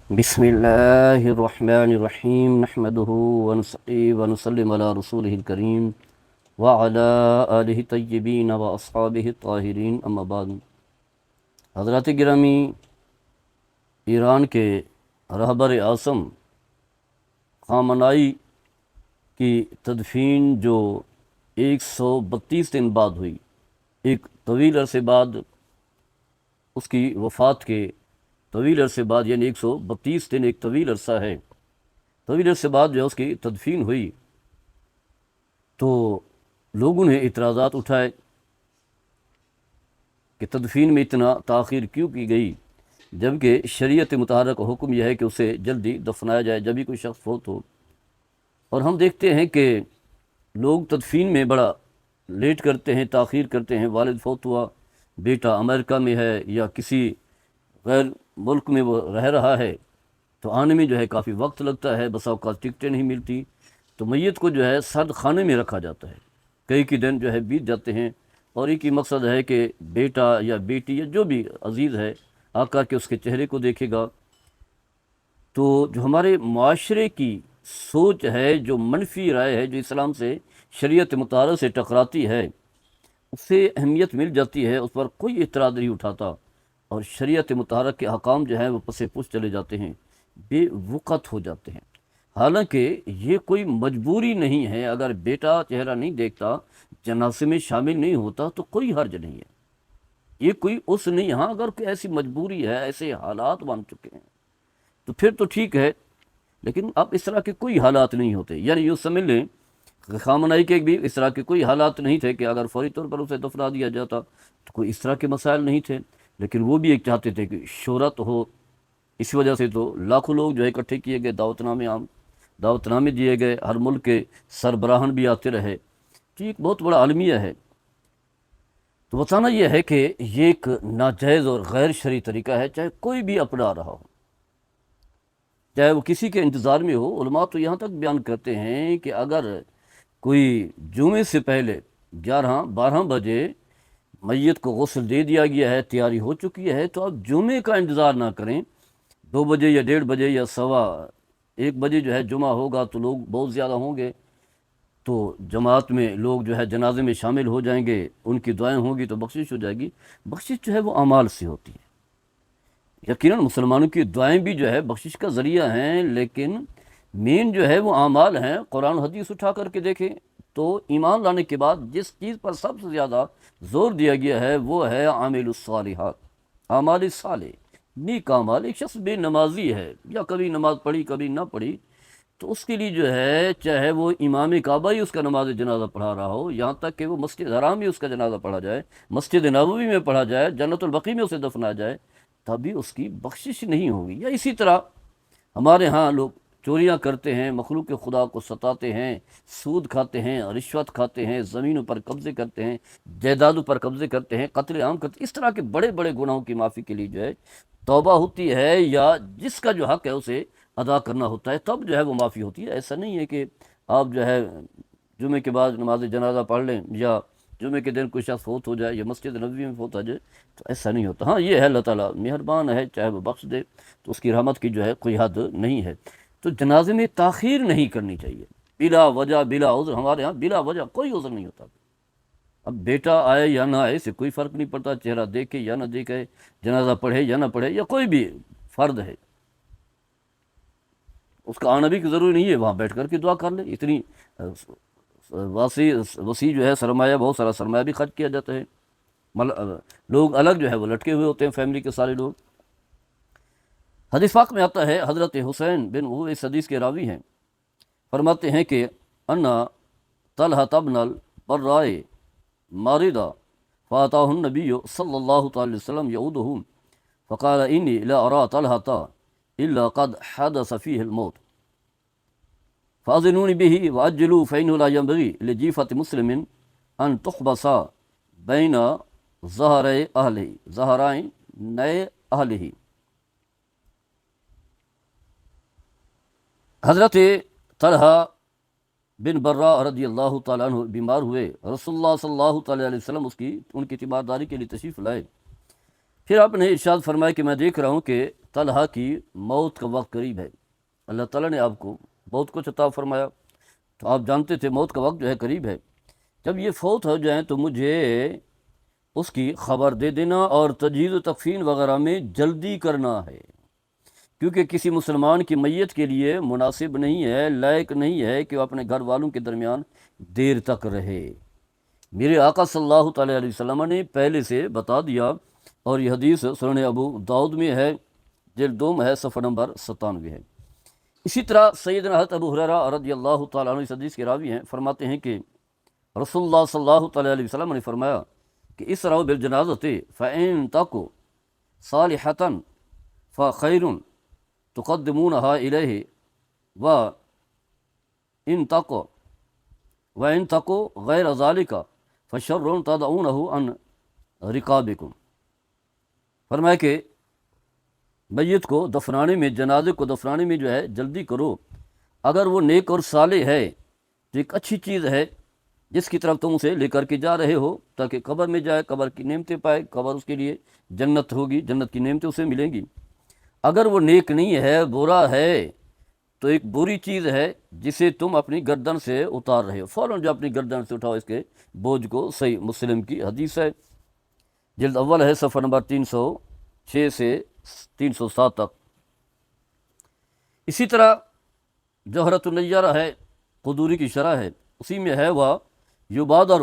بسم اللہ الرحمن الرحیم نحمدہ ونصلی ونسلم علی رسولہ الکریم وعلی آلہ طیبین و اصحابہ الطاہرین اما بعد۔ حضرات گرامی، ایران کے رہبر اعظم خامنائی کی تدفین جو 132 دن بعد ہوئی، ایک طویل عرصے بعد، اس کی وفات کے طویل عرصے بعد، یعنی 132 دن ایک طویل عرصہ ہے، طویل عرصے بعد جو ہے اس کی تدفین ہوئی تو لوگوں نے اعتراضات اٹھائے کہ تدفین میں اتنا تاخیر کیوں کی گئی، جبکہ شریعت مطہرہ کا حکم یہ ہے کہ اسے جلدی دفنایا جائے جب بھی کوئی شخص فوت ہو۔ اور ہم دیکھتے ہیں کہ لوگ تدفین میں بڑا لیٹ کرتے ہیں، تاخیر کرتے ہیں۔ والد فوت ہوا، بیٹا امریکہ میں ہے یا کسی غیر ملک میں وہ رہ رہا ہے، تو آنے میں جو ہے کافی وقت لگتا ہے، بسا اوقات ٹکٹیں نہیں ملتی، تو میت کو جو ہے سرد خانے میں رکھا جاتا ہے، کئی دن جو ہے بیت جاتے ہیں، اور ایک ہی مقصد ہے کہ بیٹا یا بیٹی یا جو بھی عزیز ہے آ کر کے اس کے چہرے کو دیکھے گا۔ تو جو ہمارے معاشرے کی سوچ ہے، جو منفی رائے ہے، جو اسلام سے، شریعت مطہرہ سے ٹکراتی ہے، اسے اہمیت مل جاتی ہے، اس پر کوئی اعتراض نہیں اٹھاتا، اور شریعت مطہرہ کے احکام جو ہیں وہ پس پش چلے جاتے ہیں، بے وقت ہو جاتے ہیں۔ حالانکہ یہ کوئی مجبوری نہیں ہے، اگر بیٹا چہرہ نہیں دیکھتا، جنازے میں شامل نہیں ہوتا تو کوئی حرج نہیں ہے، یہ کوئی اس نہیں۔ ہاں اگر کوئی ایسی مجبوری ہے، ایسے حالات بن چکے ہیں تو پھر تو ٹھیک ہے، لیکن اب اس طرح کے کوئی حالات نہیں ہوتے، یعنی یوں سمجھ لیں کہ خامنائی کے بھی اس طرح کے کوئی حالات نہیں تھے کہ اگر فوری طور پر اسے دفنا دیا جاتا تو کوئی اس طرح کے مسائل نہیں تھے، لیکن وہ بھی ایک چاہتے تھے کہ شہرت ہو، اس وجہ سے تو لاکھوں لوگ جو ہے اکٹھے کیے گئے، دعوت نامے دیے گئے، ہر ملک کے سربراہان بھی آتے رہے، تو یہ ایک بہت بڑا المیہ ہے۔ تو بتانا یہ ہے کہ یہ ایک ناجائز اور غیر شرعی طریقہ ہے، چاہے کوئی بھی اپنا رہا ہو، چاہے وہ کسی کے انتظار میں ہو۔ علماء تو یہاں تک بیان کرتے ہیں کہ اگر کوئی جمعے سے پہلے 11-12 بجے میت کو غسل دے دیا گیا ہے، تیاری ہو چکی ہے، تو آپ جمعے کا انتظار نہ کریں، 2 بجے یا 1:30 بجے یا 1:15 جو ہے جمعہ ہوگا تو لوگ بہت زیادہ ہوں گے، تو جماعت میں لوگ جو ہے جنازے میں شامل ہو جائیں گے، ان کی دعائیں ہوں گی تو بخشش ہو جائے گی۔ بخشش جو ہے وہ اعمال سے ہوتی ہے، یقیناً مسلمانوں کی دعائیں بھی جو ہے بخشش کا ذریعہ ہیں، لیکن مین جو ہے وہ اعمال ہیں۔ قرآن و حدیث اٹھا کر کے دیکھیں تو ایمان لانے کے بعد جس چیز پر سب سے زیادہ زور دیا گیا ہے وہ ہے عامل الصالحات، اعمال صالح، نیک اعمال۔ ایک شخص بے نمازی ہے یا کبھی نماز پڑھی کبھی نہ پڑھی، تو اس کے لیے جو ہے چاہے وہ امام کعبہ ہی اس کا نماز جنازہ پڑھا رہا ہو، یہاں تک کہ وہ مسجد حرام ہی اس کا جنازہ پڑھا جائے، مسجد نبوی میں پڑھا جائے، جنت البقیع میں اسے دفنا جائے، تبھی اس کی بخشش نہیں ہوگی۔ یا اسی طرح ہمارے ہاں لوگ چوریاں کرتے ہیں، مخلوق خدا کو ستاتے ہیں، سود کھاتے ہیں، رشوت کھاتے ہیں، زمینوں پر قبضے کرتے ہیں، جائیدادوں پر قبضے کرتے ہیں، قتل عام کرتے ہیں، اس طرح کے بڑے بڑے گناہوں کی معافی کے لیے جو ہے توبہ ہوتی ہے، یا جس کا جو حق ہے اسے ادا کرنا ہوتا ہے، تب جو ہے وہ معافی ہوتی ہے۔ ایسا نہیں ہے کہ آپ جو ہے جمعے کے بعد نماز جنازہ پڑھ لیں، یا جمعے کے دن کوئی شخص فوت ہو جائے یا مسجد نبوی میں فوت ہو جائے، تو ایسا نہیں ہوتا۔ ہاں یہ ہے اللہ تعالیٰ مہربان ہے، چاہے وہ بخش دے، تو اس کی رحمت کی جو ہے کوئی حد نہیں ہے۔ تو جنازے میں تاخیر نہیں کرنی چاہیے بلا وجہ، بلا عذر۔ ہمارے ہاں بلا وجہ کوئی عذر نہیں ہوتا۔ اب بیٹا آئے یا نہ آئے اس سے کوئی فرق نہیں پڑتا، چہرہ دیکھے یا نہ دیکھے، جنازہ پڑھے یا نہ پڑھے، یا کوئی بھی فرد ہے، اس کا آنا بھی ضروری نہیں ہے، وہاں بیٹھ کر کے دعا کر لے۔ اتنی وسیع جو ہے سرمایہ، بہت سارا سرمایہ بھی خرچ کیا جاتا ہے، لوگ الگ جو ہے وہ لٹکے ہوئے ہوتے ہیں، فیملی کے سارے لوگ۔ حدیث پاک میں آتا ہے، حضرت حسین بن، وہ اس حدیث کے راوی ہیں، فرماتے ہیں کہ انا طلحۃ بن البراء ماردا فاتاہ النبی صلی اللہ تعالی وسلم یعودہ فقال انی لا ارى طلحۃ الا قد حدث فیہ الموت فاذنونی به واجلوا فانه لا ينبغي لجیفۃ مسلم ان تحبس بین ظہرائن نئے اہلہ۔ حضرت طلحہ بن برا رضی اللہ تعالیٰ عنہ بیمار ہوئے، رسول اللہ صلی اللہ تعالیٰ علیہ وسلم ان کی تیمارداری کے لیے تشریف لائے، پھر آپ نے ارشاد فرمایا کہ میں دیکھ رہا ہوں کہ طلحہ کی موت کا وقت قریب ہے۔ اللہ تعالیٰ نے آپ کو بہت کچھ عطا فرمایا، تو آپ جانتے تھے موت کا وقت جو ہے قریب ہے، جب یہ فوت ہو جائیں تو مجھے اس کی خبر دے دینا، اور تجہیز و تکفین وغیرہ میں جلدی کرنا ہے، کیونکہ کسی مسلمان کی میت کے لیے مناسب نہیں ہے، لائق نہیں ہے کہ وہ اپنے گھر والوں کے درمیان دیر تک رہے۔ میرے آقا صلی اللہ تعالیٰ علیہ وسلم نے پہلے سے بتا دیا، اور یہ حدیث سنن ابو داؤد میں ہے، جلد 2 ہے، صفحہ نمبر 97 ہے۔ اسی طرح سیدنا حضرت ابو ہریرہ رضی اللہ تعالیٰ عنہ اس حدیث کے راوی ہیں، فرماتے ہیں کہ رسول اللہ صلی اللہ تعالیٰ علیہ وسلم نے فرمایا کہ اسرعوا بالجنازۃ فإن تکو صالحۃ فخیر تقدمونها الیہ وإن تکو غیر ذالک فشر تدعونہ عن رقابکم۔ فرمایا کہ میت کو دفنانے میں، جنازے کو دفنانے میں جو ہے جلدی کرو، اگر وہ نیک اور صالح ہے تو ایک اچھی چیز ہے جس کی طرف تم اسے لے کر کے جا رہے ہو، تاکہ قبر میں جائے، قبر کی نعمتیں پائے، قبر اس کے لیے جنت ہوگی، جنت کی نعمتیں اسے ملیں گی۔ اگر وہ نیک نہیں ہے، برا ہے، تو ایک بری چیز ہے جسے تم اپنی گردن سے اتار رہے ہو، فوراً جو اپنی گردن سے اٹھاؤ اس کے بوجھ کو۔ صحیح مسلم کی حدیث ہے، جلد اول ہے، صفحہ نمبر 306 سے 307 تک۔ اسی طرح جوہرۃ النیرہ ہے، قدوری کی شرح ہے، اسی میں ہے وہ یبادر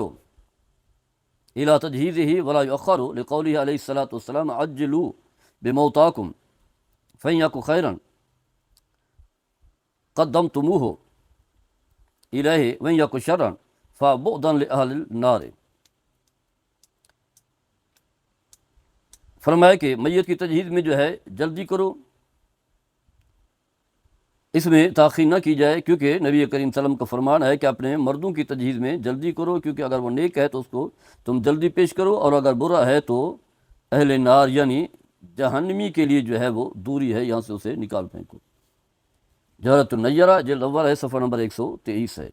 الی تجہیزہ ولا یؤخر لقولہ علیہ الصلاۃ والسلام عجلوا بموتاکم فإن یک خیرا قدمتموہ الیہ وإن یک شرا فبعدا لأہل النار۔ فرمایا کہ میت کی تجہیز میں جو ہے جلدی کرو، اس میں تاخیر نہ کی جائے، کیونکہ نبی کریم صلی اللہ علیہ وسلم کا فرمان ہے کہ اپنے مردوں کی تجہیز میں جلدی کرو، کیونکہ اگر وہ نیک ہے تو اس کو تم جلدی پیش کرو، اور اگر برا ہے تو اہل نار یعنی جہنمی کے لیے جو ہے وہ دوری ہے، یہاں سے اسے نکال پھینکو۔ جوہرۃ النیرہ جلد اول ہے، صفحہ نمبر 123 ہے۔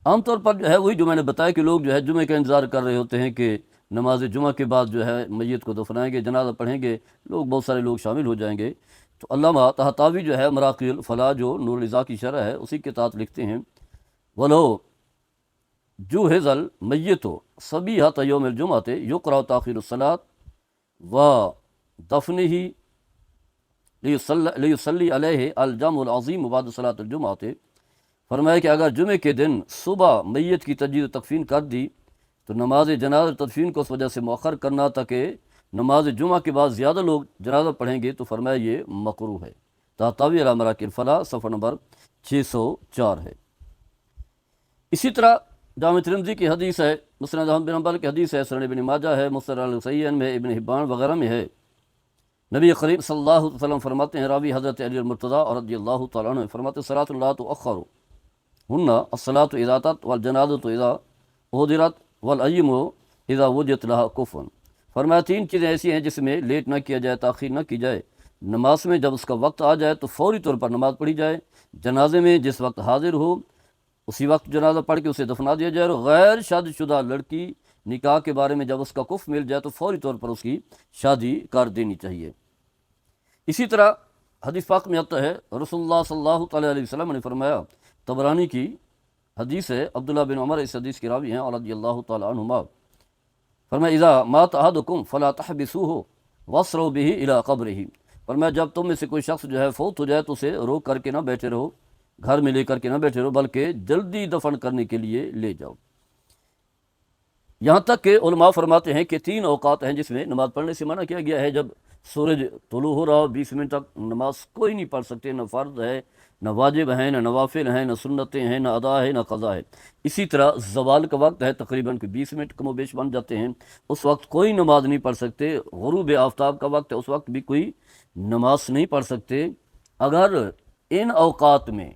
عام طور پر جو ہے وہی جو میں نے بتایا کہ لوگ جو ہے جمعے کا انتظار کر رہے ہوتے ہیں کہ نماز جمعہ کے بعد جو ہے میت کو دفنائیں گے، جنازہ پڑھیں گے، لوگ بہت سارے لوگ شامل ہو جائیں گے۔ تو علامہ طحطاوی جو ہے مراقی الفلاح جو نور الرضا کی شرح ہے اسی کے تحت لکھتے ہیں، وَلَوْ جُوہِزَ الْمَيِّتُ صَبِيحَةَ يَوْمِ الْجُمْعَةِ يُقْرَأُ تَأْخِيرُ الصَّلَاةِ وَدَفْنِهِ لِيُصَلِّي عَلَيْهِ الْجَمْعُ الْعَظِيمُ بَعْدَ صَلَاةِ الْجُمْعَةِ۔ فرمایا کہ اگر جمعے کے دن صبح میت کی تجہیز و تکفین کر دی تو نماز جنازہ تدفین کو اس وجہ سے مؤخر کرنا تاکہ نماز جمعہ کے بعد زیادہ لوگ جنازہ پڑھیں گے، تو فرمایا یہ مکروہ ہے۔ طحطاوی علی مراقی الفلاح صفحہ نمبر 604 ہے۔ اسی طرح جامع ترمذی کی حدیث ہے، مسند احمد بن حنبل کی حدیث ہے، سنن ابن ماجہ ہے، مستدرک الحسین میں، ابن حبان وغیرہ میں ہے۔ نبی کریم صلی اللہ علیہ وسلم فرماتے ہیں، راوی حضرت علی المرتضیٰ رضی اللہ تعالیٰ عنہ فرماتے ہیں، صلاۃ لا تؤخر ہن الصلاۃ اذا اتت والجنازۃ اذا احضرت والعیم اذا وجدت لها کفن۔ فرمایا 3 چیزیں ایسی ہیں جس میں لیٹ نہ کیا جائے، تاخیر نہ کی جائے۔ نماز میں جب اس کا وقت آ جائے تو فوری طور پر نماز پڑھی جائے، جنازے میں جس وقت حاضر ہو اسی وقت جنازہ پڑھ کے اسے دفنا دیا جائے، اور غیر شادی شدہ لڑکی نکاح کے بارے میں جب اس کا کف مل جائے تو فوری طور پر اس کی شادی کر دینی چاہیے۔ اسی طرح حدیث پاک میں آتا ہے، رسول اللہ صلی اللہ تعالیٰ علیہ وسلم نے فرمایا، طبرانی کی حدیث ہے، عبداللہ بن عمر اس حدیث کے راوی ہیں اور رضی اللہ تعالیٰ عنہما، فرمایا اذا مات احدکم فلا تحبسوہ واسروا بہ الی قبرہ۔ فرمایا جب تم میں سے کوئی شخص جو ہے فوت ہو جائے تو اسے روک کر کے نہ بیٹھے رہو، گھر میں لے کر کے نہ بیٹھے رہو، بلکہ جلدی دفن کرنے کے لیے لے جاؤ۔ یہاں تک کہ علماء فرماتے ہیں کہ 3 اوقات ہیں جس میں نماز پڑھنے سے منع کیا گیا ہے۔ جب سورج طلوع ہو رہا ہو 20 منٹ تک نماز کوئی نہیں پڑھ سکتے، نہ فرض ہے، نہ واجب ہے، نہ نوافل ہیں، نہ سنتیں ہیں، نہ ادا ہے، نہ قضا ہے۔ اسی طرح زوال کا وقت ہے، تقریباً 20 منٹ کم و بیش بن جاتے ہیں، اس وقت کوئی نماز نہیں پڑھ سکتے۔ غروب آفتاب کا وقت ہے، اس وقت بھی کوئی نماز نہیں پڑھ سکتے۔ اگر ان اوقات میں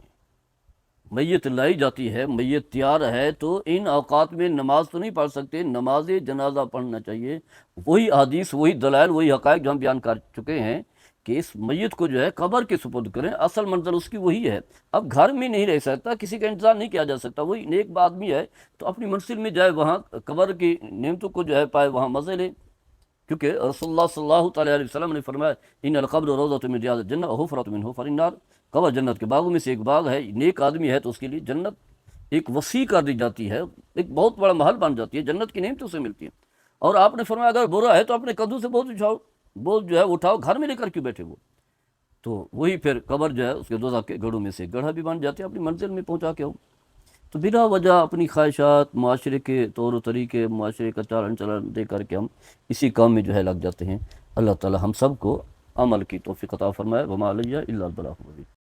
میت لائی جاتی ہے، میت تیار ہے، تو ان اوقات میں نماز تو نہیں پڑھ سکتے، نماز جنازہ پڑھنا چاہیے۔ وہی حدیث، وہی دلائل، وہی حقائق جو ہم بیان کر چکے ہیں کہ اس میت کو جو ہے قبر کے سپرد کریں، اصل منزل اس کی وہی ہے۔ اب گھر میں نہیں رہ سکتا، کسی کا انتظار نہیں کیا جا سکتا، وہی نیک آدمی ہے تو اپنی منزل میں جائے، وہاں قبر کی نعمتوں کو جو ہے پائے، وہاں مزے لے۔ کیونکہ رسول اللہ صلی اللہ تعالیٰ علیہ وسلم نے فرمایا ان القبر روضۃ من ریاض الجنہ وحفرۃ من حفر النار، قبر جنت کے باغوں میں سے ایک باغ ہے، نیک آدمی ہے تو اس کے لیے جنت ایک وسیع کر دی جاتی ہے، ایک بہت بڑا محل بن جاتی ہے، جنت کی نعمتوں سے ملتی ہے۔ اور آپ نے فرمایا اگر برا ہے تو اپنے کندھوں سے بوجھ اٹھاؤ، بوجھ جو ہے اٹھاؤ، گھر میں لے کر کیوں بیٹھے وہ؟ تو وہی پھر قبر جو ہے اس کے دوزخ کے گڑھوں میں سے گڑھا بھی بن جاتے ہیں، اپنی منزل میں پہنچا کے ہو۔ تو بلا وجہ اپنی خواہشات، معاشرے کے طور و طریقے، معاشرے کا چالن چلن دے کر کے ہم اسی کام میں جو ہے لگ جاتے ہیں۔ اللہ تعالی ہم سب کو عمل کی توفیق عطا فرمائے۔ وما علیہ الا البلاغ المبین۔